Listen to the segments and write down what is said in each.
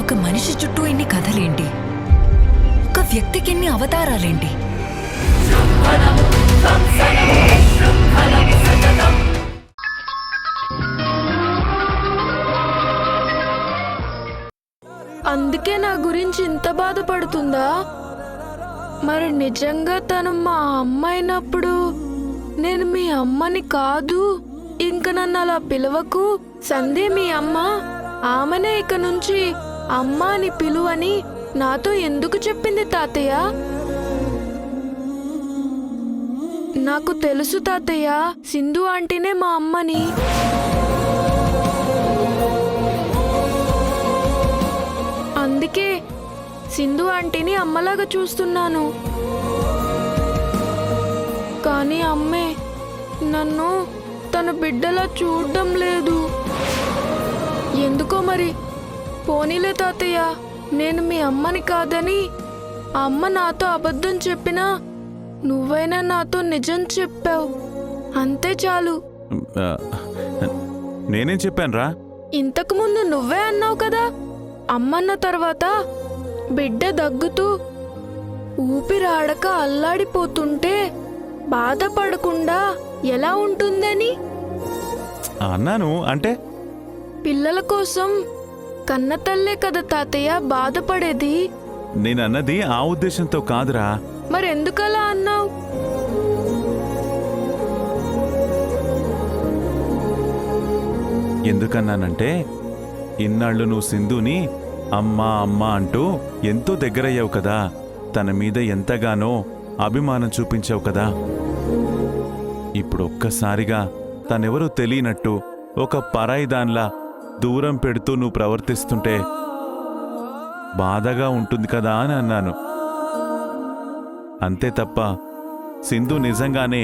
ఒక మనిషి చుట్టూ ఎన్ని కథలేంటి, ఒక వ్యక్తికి ఎన్ని అవతారాలేంటి. అందుకే నా గురించి ఇంత బాధపడుతుందా? మరి నిజంగా తను మా అమ్మ అయినప్పుడు నేను మీ అమ్మని కాదు, ఇంక నన్ను అలా పిలవకు, సంధ్య మీ అమ్మ, ఆమెనే ఇక నుంచి అమ్మ అని పిలువని నాతో ఎందుకు చెప్పింది తాతయ్య? నాకు తెలుసు తాతయ్య, సింధు ఆంటీనే మా అమ్మని. అందుకే సింధు ఆంటీని అమ్మలాగా చూస్తున్నాను. కానీ అమ్మే నన్ను తన బిడ్డలా చూడడం లేదు. ఎందుకో మరి. పోనీలే తాతయ్య, నేను మీ అమ్మని కాదని అమ్మ నాతో అబద్ధం చెప్పినా నువ్వైనా నాతో నిజం చెప్పావు, అంతే చాలు. నేనేం చెప్పానురా? ఇంతకుముందు నువ్వే అన్నావు కదా, అమ్మన్న తర్వాత బిడ్డ దగ్గుతూ ఊపిరాడక అల్లాడిపోతుంటే బాధపడకుండా ఎలా ఉంటుందని. అన్నాను అంటే పిల్లల కోసం కన్నతల్లే కదా తాతయ్య బాధపడేది. నేనన్నది ఆ ఉద్దేశంతో కాదురా. మరెందుకలా అన్నావు? ఎందుకన్నానంటే ఇన్నాళ్ళు నువ్వు సింధుని అమ్మా అమ్మా అంటూ ఎంతో దగ్గరయ్యావు కదా, తన మీద ఎంతగానో అభిమానం చూపించావు కదా. ఇప్పుడు ఒక్కసారిగా తనెవరో తెలియనట్టు ఒక పరాయి దానిలా దూరం పెడుతూ నువ్వు ప్రవర్తిస్తుంటే బాధగా ఉంటుంది కదా అని అన్నాను. అంతే తప్ప సింధు నిజంగానే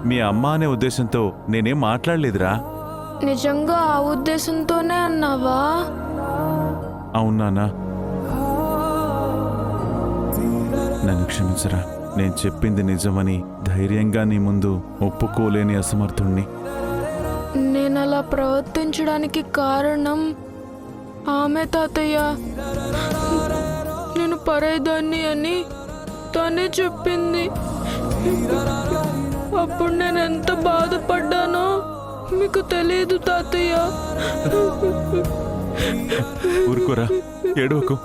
మీ అమ్మ అనే ఉద్దేశంతో నేనేం మాట్లాడలేదురా. నిజంగా ఆ ఉద్దేశంతోనే అన్నావా? అవునానా? నన్ను క్షమించరా. నేను చెప్పింది నిజమని ధైర్యంగా నీ ముందు ఒప్పుకోలేని అసమర్థుణ్ణి. నేనలా ప్రవర్తించడానికి కారణం ఆమె తాతయ్య. నేను పరాయిదాన్ని అని తనే చెప్పింది. అప్పుడు నేను ఎంత బాధపడ్డానో మీకు తెలియదు తాతయ్య. ఊరుకోరా, ఏడవకు.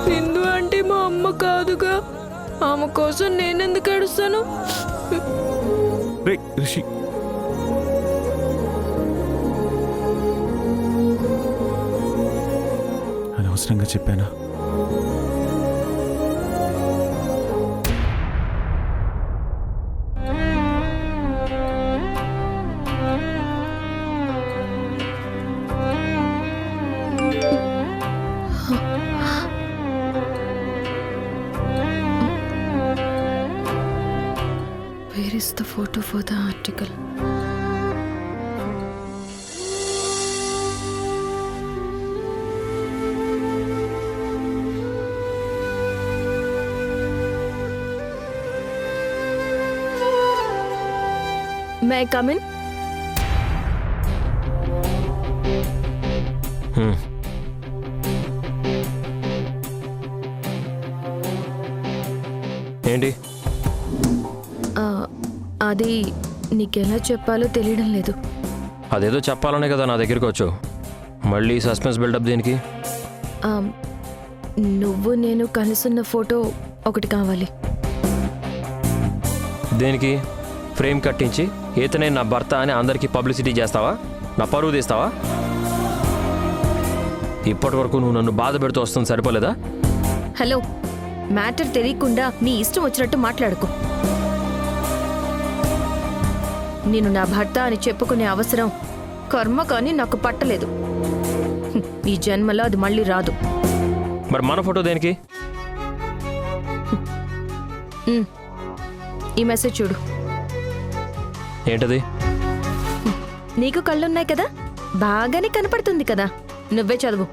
సింధు అంటే మా అమ్మ కాదుగా, ఆమె కోసం నేనెందుకు ఏడుస్తాను? రే రిషి, అనవసరంగా చెప్పానా? Where is the photo for the article? May I come in? ఏంటి? అది నీకెలా చెప్పాలో తెలియడం లేదు. అదేదో చెప్పాలనే కదా నా దగ్గరికి వచ్చావు. మళ్ళీ సస్పెన్స్ బిల్డప్ దేనికి? నువ్వు నేను కలుసున్న ఫోటో ఒకటి కావాలి. దేనికి? ఫ్రేమ్ కట్టించి ఈతనే నా భర్త అని అందరికీ పబ్లిసిటీ చేస్తావా? నా పరువు తీస్తావా? ఇప్పటి వరకు నువ్వు నన్ను బాధ పెడుతూ వస్తుంది సరిపోలేదా? హలో, మ్యాటర్ తెలియకుండా నీ ఇష్టం వచ్చినట్టు మాట్లాడుకో. నేను నా భర్త అని చెప్పుకునే అవసరం కర్మ కానీ నాకు పట్టలేదు. ఈ జన్మలో అది మళ్ళీ రాదు. మరి మన ఫోటో దేనికి? ఈ మెసేజ్ చూడు. ఏంటది? నీకు కళ్ళున్నాయి కదా, బాగానే కనపడుతుంది కదా, నువ్వే చదువు.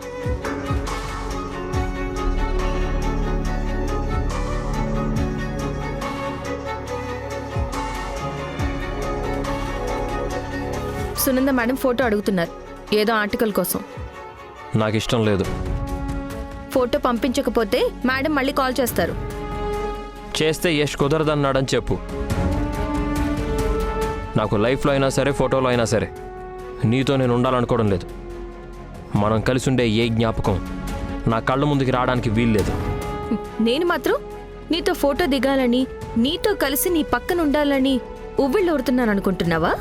సునంద మేడం ఫోటో అడుగుతున్నారు, ఏదో ఆర్టికల్ కోసం. నాకు ఇష్టం లేదు. ఫోటో పంపించకపోతే మేడం మళ్ళీ కాల్ చేస్తారు. చేస్తే యష్ కుదరదన్నాడని చెప్పు. నాకు లైఫ్లో అయినా సరే, ఫోటోలో అయినా సరే నీతో నేను ఉండాలనుకోవడం లేదు. మనం కలిసి ఉండే ఏ జ్ఞాపకం నా కళ్ళ ముందుకి రావడానికి వీల్లేదు. నేను మాత్రం నీతో ఫోటో దిగాలని, నీతో కలిసి నీ పక్కన ఉండాలని ఉవ్విళ్ళూరుతున్నాను అనుకుంటున్నావా?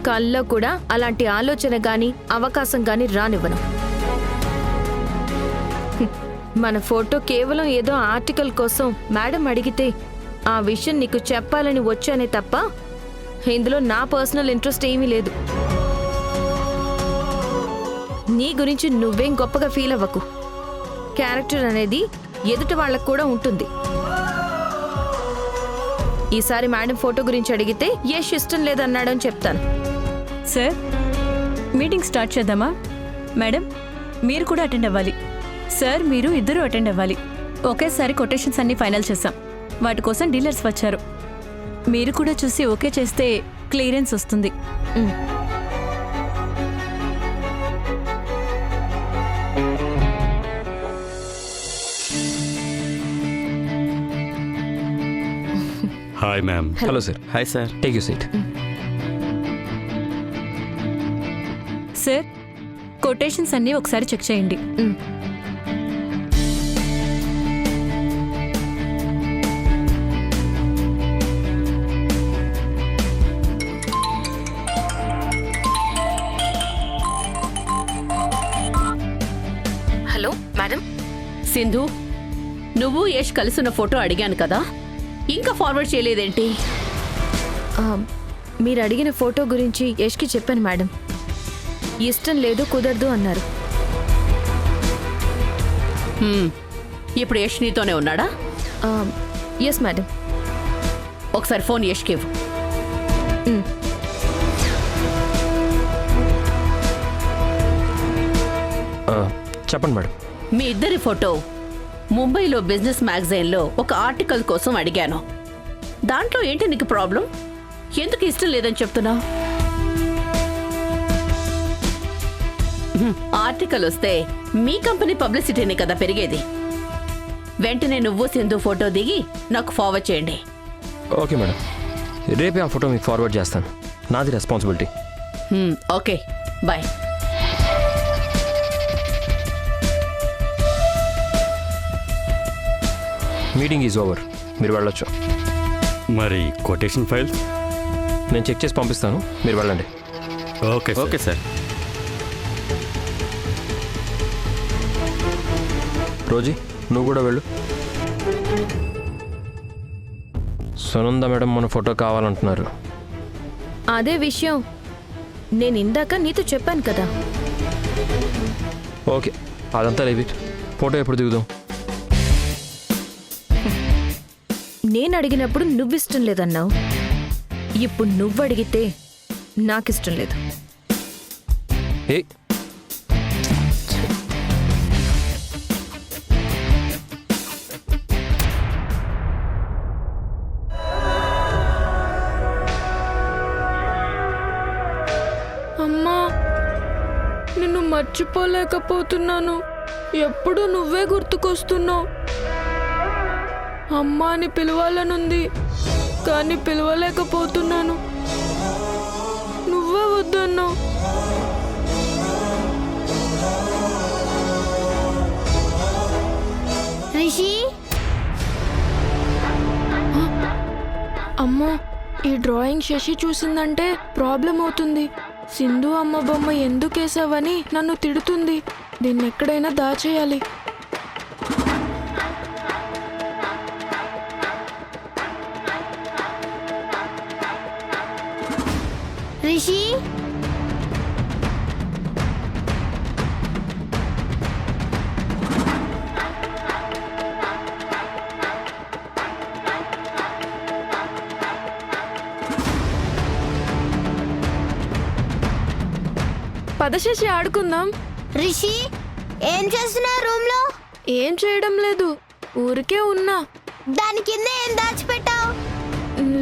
కల్లో కూడా అలాంటి ఆలోచన గాని అవకాశం గాని రానివ్వను. మన ఫోటో కేవలం ఏదో ఆర్టికల్ కోసం మేడం అడిగితే ఆ విషయం నీకు చెప్పాలని వచ్చానే తప్ప ఇందులో నా పర్సనల్ ఇంట్రెస్ట్ ఏమీ లేదు. నీ గురించి నువ్వేం గొప్పగా ఫీల్ అవ్వకు. క్యారెక్టర్ అనేది ఎదుటి వాళ్ళకు కూడా ఉంటుంది. ఈసారి మేడం ఫోటో గురించి అడిగితే యష్ ఇష్టం లేదన్నాడని చెప్తాను. సార్, మీటింగ్ స్టార్ట్ చేద్దామా? మేడం, మీరు కూడా అటెండ్ అవ్వాలి. సార్, మీరు ఇద్దరూ అటెండ్ అవ్వాలి. ఒకేసారి కొటేషన్స్ అన్ని ఫైనల్ చేశాం. వాటి కోసం డీలర్స్ వచ్చారు. మీరు కూడా చూసి ఓకే చేస్తే క్లియరెన్స్ వస్తుంది. Hi ma'am. Hello sir. Hi sir. Take you seat. Sir, quotations అన్నీ ఒకసారి చెక్ చేయండి. Hello madam. సింధు, నువ్వు యష్ కలిసిన ఫోటో అడిగాను కదా, ఇంకా ఫార్వర్డ్ చేయలేదేంటి? మీరు అడిగిన ఫోటో గురించి యష్కి చెప్పాను మేడం. ఇష్టం లేదు, కుదరదు అన్నారు. ఇప్పుడు యష్ నీతోనే ఉన్నాడా? Yes madam. ఒకసారి ఫోన్ యష్కి ఇవ్వు. చెప్పండి మేడం. మీ ఇద్దరి ఫోటో ముంబైలో బిజినెస్ మ్యాగజైన్లో ఒక ఆర్టికల్ కోసం అడిగాను. దాంట్లో ఏంటి నీకు ప్రాబ్లం? ఎందుకు ఇష్టం లేదని చెప్తున్నావు? ఆర్టికల్ వస్తే మీ కంపెనీ పబ్లిసిటీని కదా పెరిగేది. వెంటనే నువ్వు సింధు ఫోటో దిగి నాకు ఫార్వర్డ్ చేయండి. ఓకే మేడం, రేపే ఆ ఫోటో మీకు ఫార్వర్డ్ చేస్తాను. నాది responsibility. Okay, bye. Meeting is over, మీరు వెళ్ళొచ్చు. మరి కొటేషన్ ఫైల్స్? నేను చెక్ చేసి పంపిస్తాను, మీరు వెళ్ళండి. Okay okay sir. రోజీ, నువ్వు కూడా వెళ్ళు. సునంద మేడం మన ఫోటో కావాలంటున్నారు. అదే విషయం నేను ఇందాక నీతో చెప్పాను కదా. ఓకే, అదంతా లేవి. ఫోటో ఎప్పుడు దిగుదాం? నేను అడిగినప్పుడు నువ్విష్టం లేదన్నావు. ఇప్పుడు నువ్వు అడిగితే నాకిష్టం లేదు. ఏ అమ్మా, నిన్ను మర్చిపోలేకపోతున్నాను. ఎప్పుడు నువ్వే గుర్తుకొస్తున్నావు. అమ్మా అని పిలవాలనుంది, కానీ పిలవలేకపోతున్నాను. నువ్వే వద్దన్నావు. అమ్మా, ఈ డ్రాయింగ్ శశి చూసిందంటే ప్రాబ్లం అవుతుంది. సింధు అమ్మ బొమ్మ ఎందుకేసావని నన్ను తిడుతుంది. దీన్ని ఎక్కడైనా దాచేయాలి. రిషి, పద శశి, ఆడుకుందాం. రిషి ఏం చేస్తున్నా రూమ్ లో? ఏం చేయడం లేదు, ఊరికే ఉన్నా. దాని కింద ఏం దాచిపెట్టావు?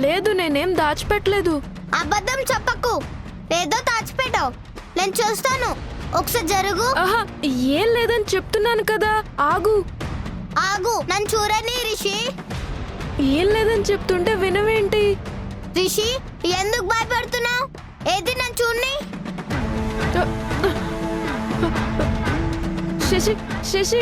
లేదు, నేనేం దాచిపెట్టలేదు. అబద్ధం చెప్పకు. ఏదో దాచిపెట్టావు, నేను చూస్తాను. ఒకసారి జరుగు. ఆహా ఏం లేదని చెప్తున్నాను కదా, ఆగు. ఆగు, నన్ను చూడని రిషి. ఏం లేదని చెప్తుంటే వినవేంటి? రిషి, ఎందుకు భయపడుతున్నావు? ఏది నన్ను చూడని. శశి శశి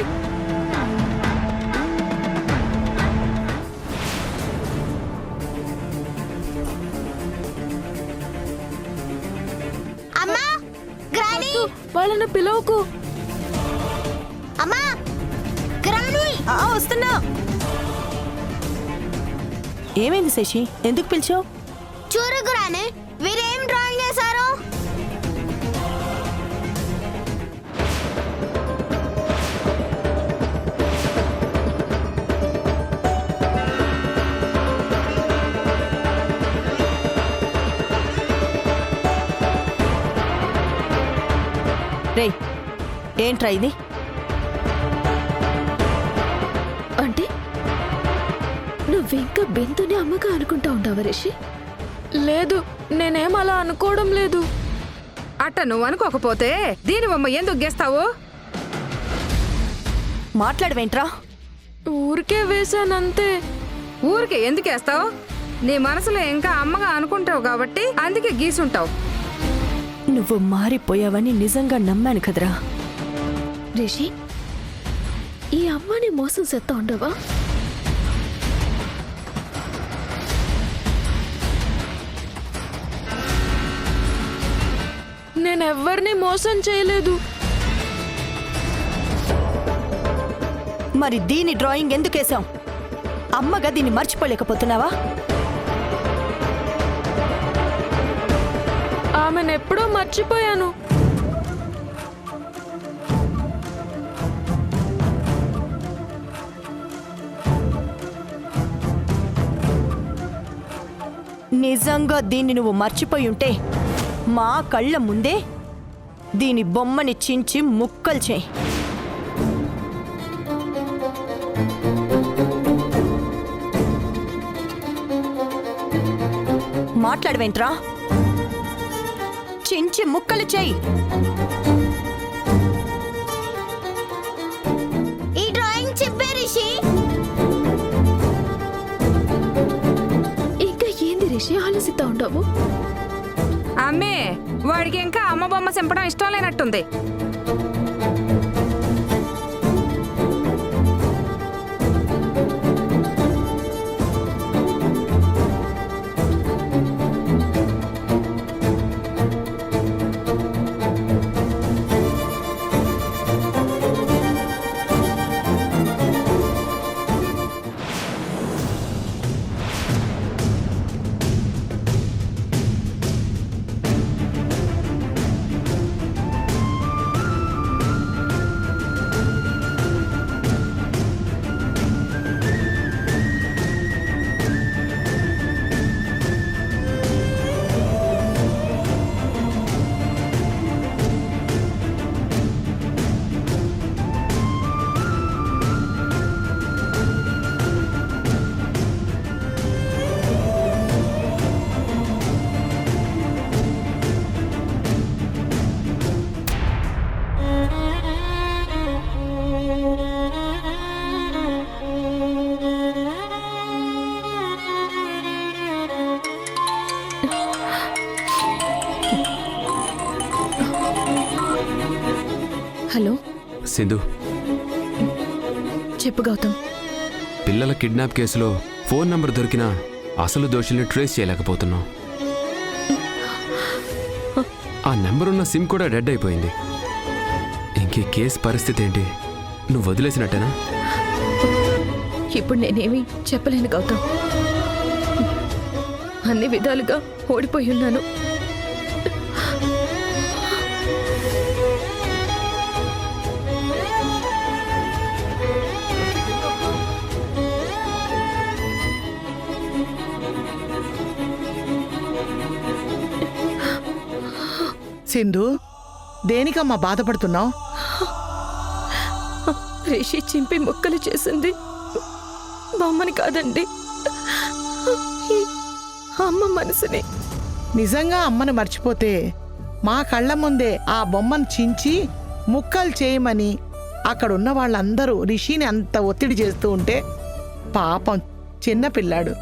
అమ్మా, గ్రాని. వాళ్ళని పిలవకు. అమ్మా, గ్రాని. వస్తున్నా. ఏమైంది శశి, ఎందుకు పిలిచావు? చూడు గ్రాని, వీరేం డ్రాయింగ్ చేశారు? రేయ్, ఏంట్రా ఇది? అంటే నువ్వింకా బిందుని అమ్మగా అనుకుంటా ఉంటావా రిషి? లేదు, నేనేం అలా అనుకోవడం లేదు. అట్ట నువ్వు అనుకోకపోతే దీని బొమ్మ ఎందుకు గేస్తావు? మాట్లాడవేంట్రా? ఊరికే వేశానంతే. ఊరికే ఎందుకు వేస్తావు? నీ మనసులో ఇంకా అమ్మగా అనుకుంటావు కాబట్టి అందుకే గీసుంటావు. నువ్వు మారిపోయావని నిజంగా నమ్మాను కదరా. రిషి, ఈ అమ్మని మోసం చేస్తా ఉండవా? నేనెవ్వరిని మోసం చేయలేదు. మరి దీని డ్రాయింగ్ ఎందుకేసాం? అమ్మగా దీన్ని మర్చిపోలేకపోతున్నావా? ఆమెనెప్పుడో మర్చిపోయాను. నిజంగా దీన్ని నువ్వు మర్చిపోయి ఉంటే మా కళ్ళ ముందే దీని బొమ్మని చించి ముక్కలు చేయి. మాట్లాడవేంట్రా? చించి ముక్కలు చేయి. ఈ డ్రాయింగ్ చెప్పే రిషి. ఇంకా ఏంది రిషి ఆలోచిస్తా ఉండవు? అమ్మే, వాడికి ఇంకా అమ్మ బొమ్మ సింపడం ఇష్టం లేనట్టుంది. హలో సింధు, చెప్పు గౌతమ్. పిల్లల కిడ్నాప్ కేసులో ఫోన్ నంబర్ దొరికినా అసలు దోషుల్ని ట్రేస్ చేయలేకపోతున్నాం. ఆ నెంబర్ ఉన్న సిమ్ కూడా డెడ్ అయిపోయింది. ఇంకే కేసు పరిస్థితి ఏంటి? నువ్వు వదిలేసినట్టేనా? ఇప్పుడు నేనేమి చెప్పలేను గౌతమ్. అన్ని విధాలుగా ఓడిపోయి ఉన్నాను. సింధు, దేనికమ్మా బాధపడుతున్నావు? రిషి చింపి ముక్కలు చేసింది బొమ్మని కాదండి, అమ్మ మనసుని. నిజంగా అమ్మను మర్చిపోతే మా కళ్ళ ముందే ఆ బొమ్మను చించి ముక్కలు చేయమని అక్కడున్న వాళ్ళందరూ రిషిని అంత ఒత్తిడి చేస్తూ ఉంటే పాపం చిన్నపిల్లాడు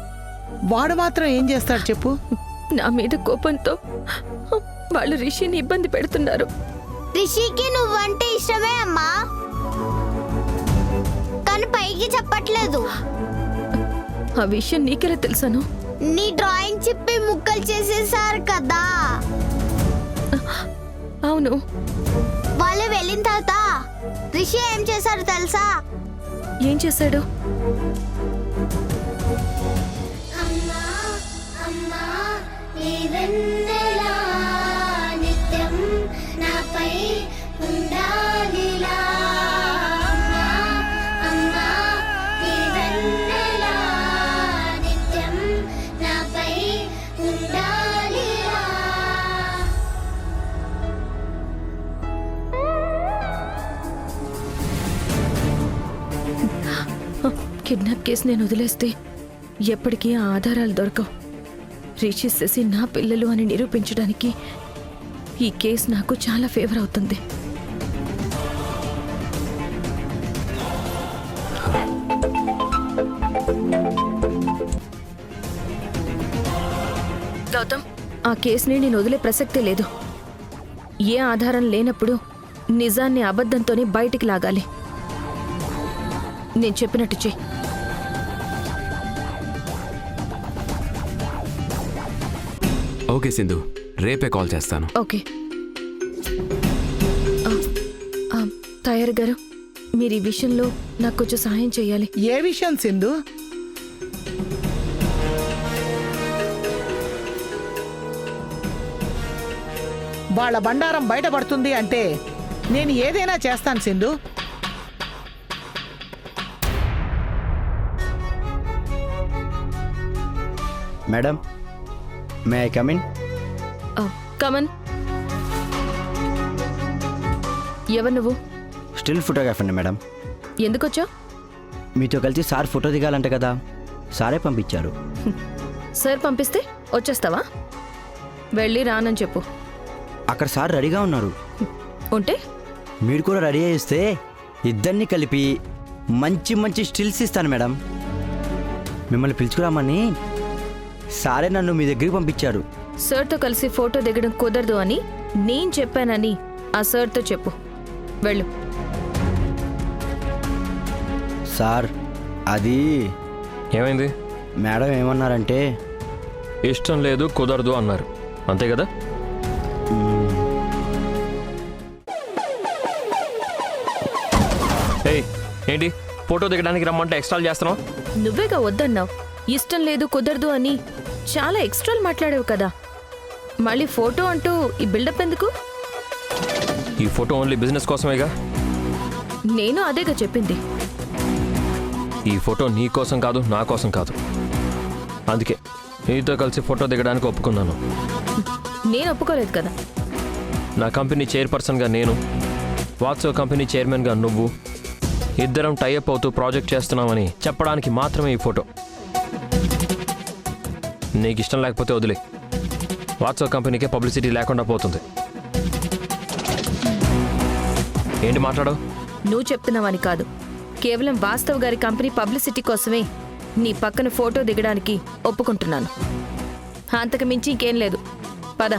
వాడు మాత్రం ఏం చేస్తాడు చెప్పు. నా మీద కోపంతో వాళ్ళు రిషిని ఇబ్బంది పెడుతున్నారు. రిషికి నువ్వంటే ఇష్టమే అమ్మా, కానీ పైకి చెప్పట్లేదు. ఆ విషయం నీకెలా తెలుసాను? నీ డ్రాయింగ్ చెప్పి ముక్కలు చేసేసారు కదా. అవును. వాళ్ళు వెళ్ళిన తర్వాత రిషి ఏం చేశారు తెలుసా? ఏం చేశాడు? కిడ్నాప్ కేసు నేను వదిలేస్తే ఎప్పటికీ ఆ ఆధారాలు దొరకవు. రిషి శశి నా పిల్లలు అని నిరూపించడానికి ఈ కేసు నాకు చాలా ఫేవర్ అవుతుంది. గౌతమ్, ఆ కేసుని నేను వదిలే ప్రసక్తే లేదు. ఏ ఆధారం లేనప్పుడు నిజాన్ని అబద్ధంతోనే బయటికి లాగాలి. నేను చెప్పినట్టు చెయ్యి. ఓకే సింధు, రేపే కాల్ చేస్తాను. ఓకే. తయారు గారు, మీరు ఈ విషయంలో నాకు కొంచెం సహాయం చేయాలి. ఏ విషయం సింధు? వాళ్ళ బండారం బయటపడుతుంది అంటే నేను ఏదైనా చేస్తాను Sindhu. Madam, may I come in? Come on. ఎవరు నువ్వు? స్టిల్ ఫోటోగ్రాఫర్ని మేడం. ఎందుకొచ్చావు? మీతో కలిసి సార్ ఫోటో దిగాలంట కదా, సారే పంపించారు. సార్ పంపిస్తే వచ్చేస్తావా? వెళ్ళి రానని చెప్పు. అక్కడ సార్ రెడీగా ఉన్నారు. ఉంటే మీరు కూడా రెడీ చేస్తే ఇద్దరిని కలిపి మంచి మంచి స్టిల్స్ ఇస్తాను మేడం. మిమ్మల్ని పిలుచుకురామని సారే నన్ను మీ దగ్గరికి పంపించారు. సార్తో కలిసి ఫోటో దిగడం కుదరదు అని నేను చెప్పానని ఆ సార్తో చెప్పు. వెళ్ళు. సార్, అది ఏమైంది? మేడం ఏమన్నారంటే ఇష్టం లేదు, కుదరదు అన్నారు, అంతే కదా? ఏయ్, ఏంటి ఫోటో దిగడానికి రమ్మంటే ఎక్స్ట్రాలు చేస్తున్నావు? నువ్వేగా వద్దన్నావు. ఇష్టం లేదు, కుదరదు అని చాలా ఎక్స్ట్రాలు మాట్లాడావు కదా. మళ్ళీ ఫోటో అంటూ ఈ బిల్డప్ ఎందుకు? ఈ ఫోటో ఓన్లీ బిజినెస్ కోసమేగా. నేను అదేగా చెప్పింది. ఈ ఫోటో నీ కోసం కాదు, నా కోసం కాదు. అందుకే నీతో కలిసి ఫోటో దిగడానికి ఒప్పుకున్నాను. నేను ఒప్పుకోలేదు కదా. నా కంపెనీ చైర్పర్సన్గా నేను, వాట్సాప్ కంపెనీ చైర్మన్గా నువ్వు, ఇద్దరం టైఅప్ అవుతూ ప్రాజెక్ట్ చేస్తున్నామని చెప్పడానికి మాత్రమే ఈ ఫోటో. నీకు ఇష్టం లేకపోతే వదిలే. వాట్సాప్ కంపెనీకే పబ్లిసిటీ లేకుండా పోతుంది. ఏంటి మాట్లాడవు? నువ్వు చెప్తున్నావని కాదు, కేవలం వాస్తవ్ గారి కంపెనీ పబ్లిసిటీ కోసమే నీ పక్కన ఫోటో దిగడానికి ఒప్పుకుంటున్నాను. అంతకు మించి ఇంకేం లేదు. పద.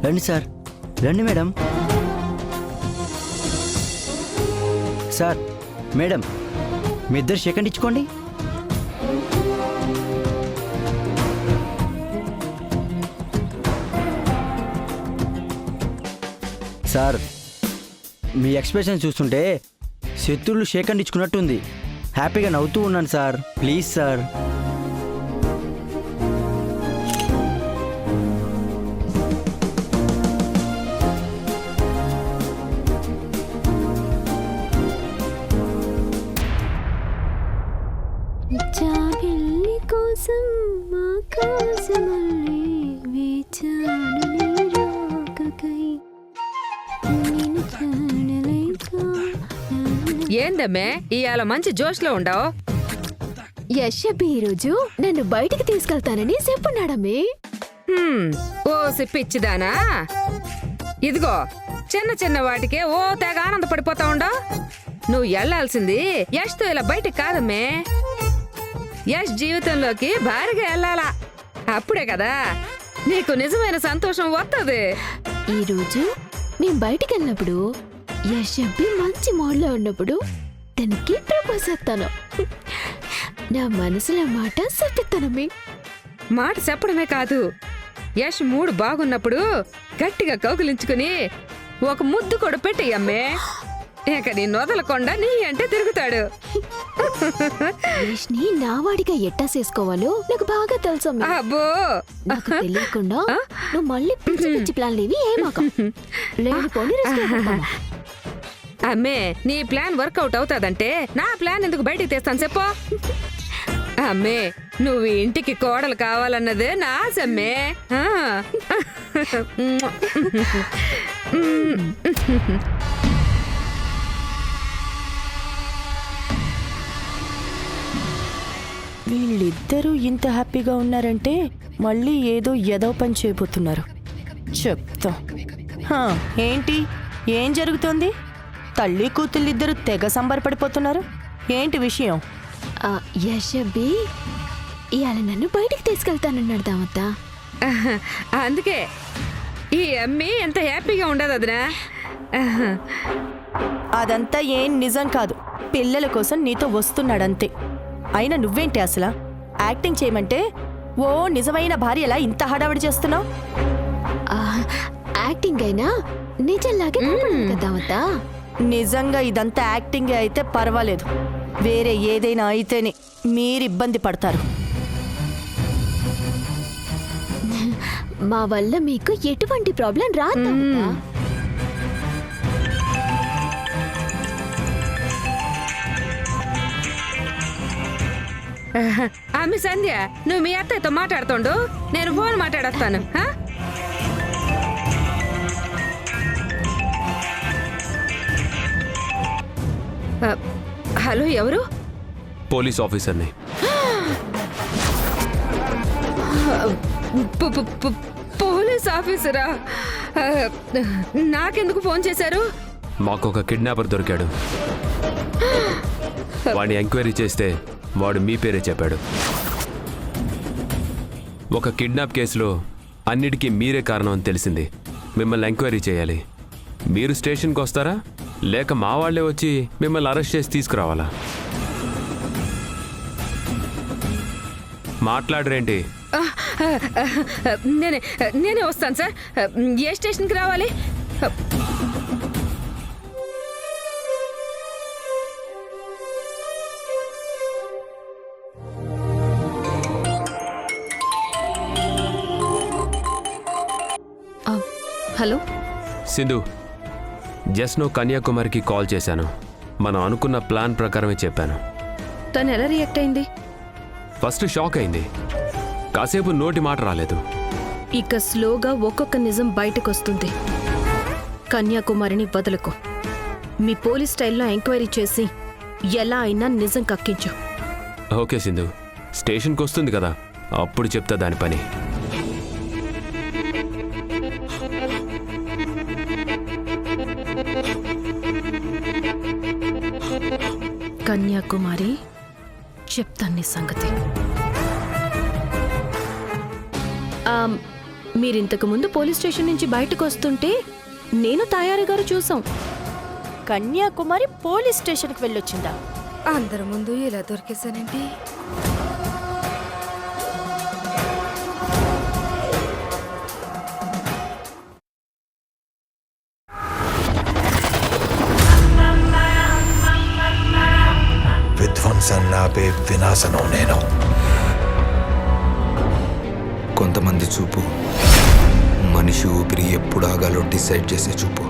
రండి సార్, రండి మేడం. సార్, మేడం, మీ ఇద్దరు సెకండ్ ఇచ్చుకోండి. సార్, మీ ఎక్స్ప్రెషన్ చూస్తుంటే శత్రువులు షేకండ్ ఇచ్చుకున్నట్టుంది. హ్యాపీగా నవ్వుతూ ఉన్నాను సార్. Please sir. ఏందమ్మే ఇవాళ మంచి జోష్లో ఉండవు? యశ్ ఈ రోజు నన్ను బయటికి తీసుకెళ్తానని చెప్పున్నాడమ్మే. ఓసి పిచ్చిదానా, ఇదిగో చిన్న చిన్న వాటికే ఓ తెగ ఆనందపడిపోతా ఉండో. నువ్వు వెళ్ళాల్సింది యష్తో ఇలా బయటికి కాదమ్మే, యష్ జీవితంలోకి భారీగా వెళ్ళాలా. అప్పుడే కదా నీకు నిజమైన సంతోషం వస్తుంది. ఈరోజు మేం బయటికి వెళ్ళినప్పుడు యష్ అబ్బి మంచి మోడ్లో ఉన్నప్పుడు తనకి ప్రపోజ్ చేస్తాను. నా మనసులో మాట చెప్పేస్తానమ్మి. మాట చెప్పడమే కాదు, యష్ మూడు బాగున్నప్పుడు గట్టిగా కౌగిలించుకుని ఒక ముద్దు కూడా పెట్టేయమ్మే. ఇక నీ నొదలకుండా నీ అంటే తిరుగుతాడు. యష్ని నా వాడిగా ఎట్టా చేసుకోవాలో నాకు బాగా తెలుసు. అబ్బో, నాకు తెలియకుండా నువ్వు మళ్ళీ పిచ్చి పిచ్చి ప్లాన్లు ఏవి ఏమాక. లేనిపోని risk తీసుకుంటావా? అమ్మే, నీ ప్లాన్ వర్కౌట్ అవుతాదంటే నా ప్లాన్ ఎందుకు బయటికి తీస్తాను చెప్పు. అమ్మే, నువ్వు ఇంటికి కోడలు కావాలన్నదే నా ఆశ అమ్మే. వీళ్ళిద్దరూ ఇంత హ్యాపీగా ఉన్నారంటే మళ్ళీ ఏదో ఎదవ పని చేయబోతున్నారు. చెప్తా. ఏంటి, ఏం జరుగుతోంది? తల్లి కూతుళ్ళిద్దరూ తెగ సంబరపడిపోతున్నారు. ఏంటి విషయం? యష్ అబ్బి ఇవాళ నన్ను బయటికి తీసుకెళ్తానన్నాడు దామత్త. అందుకే ఈ అమ్మి ఎంత హ్యాపీగా ఉండదు అదినా. అదంతా ఏం నిజం కాదు. పిల్లల కోసం నీతో వస్తున్నాడంతే. అయినా నువ్వేంటి అసలు యాక్టింగ్ చేయమంటే ఓ నిజమైన భార్యలా ఇంత హడావిడి చేస్తున్నావు? యాక్టింగ్ అయినా నిజంలాగే కదామత్త. నిజంగా ఇదంతా యాక్టింగ్ అయితే పర్వాలేదు, వేరే ఏదైనా అయితేనే మీరు ఇబ్బంది పడతారు. మా వల్ల మీకు ఎటువంటి ప్రాబ్లం రాదు. ఆమె సంధ్య, నువ్వు మీ అత్తయ్యతో మాట్లాడుతుండు, నేను ఫోన్ మాట్లాడొస్తాను. హలో, ఎవరు? పోలీస్ ఆఫీసర్ని. పోలీస్ ఆఫీసరా? నాకెందుకు ఫోన్ చేశారు? మాకు ఒక కిడ్నాపర్ దొరికాడు. వాడిని ఎంక్వైరీ చేస్తే వాడు మీ పేరే చెప్పాడు. ఒక కిడ్నాప్ కేసులో అన్నిటికీ మీరే కారణం అని తెలిసింది. మిమ్మల్ని ఎంక్వైరీ చేయాలి. మీరు స్టేషన్కి వస్తారా, లేక మా వాళ్ళే వచ్చి మిమ్మల్ని అరెస్ట్ చేసి తీసుకురావాలా? మాట్లాడరేంటి? నేనే వస్తాను సార్. ఏ స్టేషన్కి రావాలి? హలో సింధు, జస్ట్ నో కన్యాకుమారికి కాల్ చేశాను. మనం అనుకున్న ప్లాన్ ప్రకారమే చెప్పాను. తను ఎలా రియాక్ట్ అయింది? ఫస్ట్ షాక్ అయింది, కాసేపు నోటి మాట రాలేదు. ఇక స్లోగా ఒక్కొక్క నిజం బయటకు వస్తుంది. కన్యాకుమారిని వదలకు. మీ పోలీస్ స్టైల్లో ఎంక్వైరీ చేసి ఎలా అయినా నిజం కక్కించు. ఓకే సింధు, స్టేషన్కి వస్తుంది కదా, అప్పుడు చెప్తా దాని పని. కన్యాకుమారి, చెప్తాను నీ సంగతి. మీరింతకు ముందు పోలీస్ స్టేషన్ నుంచి బయటకు వస్తుంటే నేను తాయారు గారు చూసాం. కన్యాకుమారి పోలీస్ స్టేషన్కి వెళ్ళొచ్చిందా? అందరి ముందు ఇలా దొరికేశానండి. విధ్వంసన్నాపే వినాశనం నేను. కొంతమంది చూపు మనిషి ఊపిరి ఎప్పుడు ఆగాలో డిసైడ్ చేసే చూపు.